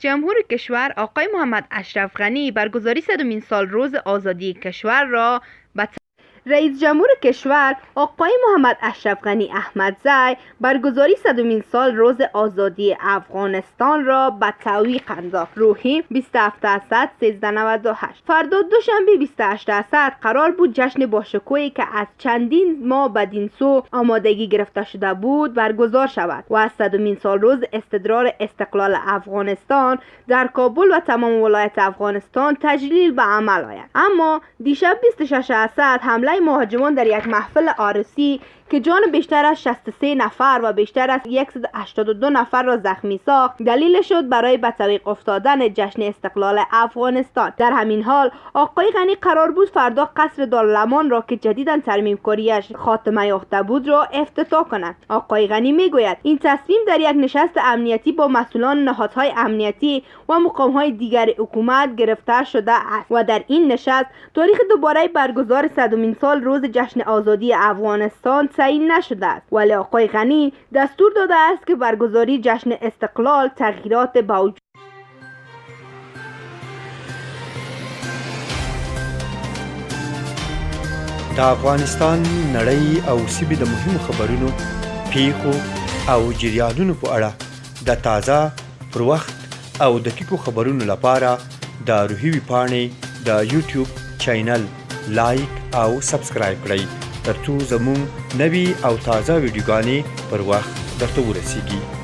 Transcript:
جمهور کشور آقای محمد اشرف غنی برگزاری 100مین سال روز آزادی کشور را به رئیس جمهور کشور آقای محمد اشرف غنی احمدزی برگزاری 100مین سال روز آزادی افغانستان را به توقیق انداخت. روحی 27 اسد 1398. فردا دوشنبه 28 اسد قرار بود جشن باشکوهی که از چندین ماه بدین سو آمادگی گرفته شده بود برگزار شود و از 100مین سال روز استقرار استقلال افغانستان در کابل و تمام ولایت افغانستان تجلیل به عمل آید. اما دیشب 26 اسد حمله مهاجمان در یک محفل عروسی که جان بیشتر از 63 نفر و بیشتر از 182 نفر را زخمی ساخت دلیل شد برای به تعویق افتادن جشن استقلال افغانستان. در همین حال آقای غنی قرار بود فردا قصر دارالمان را که جدیداً ترمیم کاریش خاتمه یافته بود را افتتاح کند. آقای غنی میگوید این تصمیم در یک نشست امنیتی با مسئولان نهادهای امنیتی و مقامهای دیگر حکومت گرفته شده است و در این نشست تاریخ دوباره برگزار 100مین سال روز جشن آزادی افغانستان تعیین نشده است، ولی آقای غنی دستور داده است که برگزاری جشن استقلال تغییرات با وجود د افغانستان نړۍ او سیمې د مهمو خبرونو پیښو او جریانونو په اړه د تازه پر وخت او دقیقو خبرونو لپاره د روحي ویبپاڼې د یوټیوب چینل لایک او سبسکرایب کړئ ترڅو زموږ نوي او تازه ویډیوګانې پر وخت درته ورسیږي.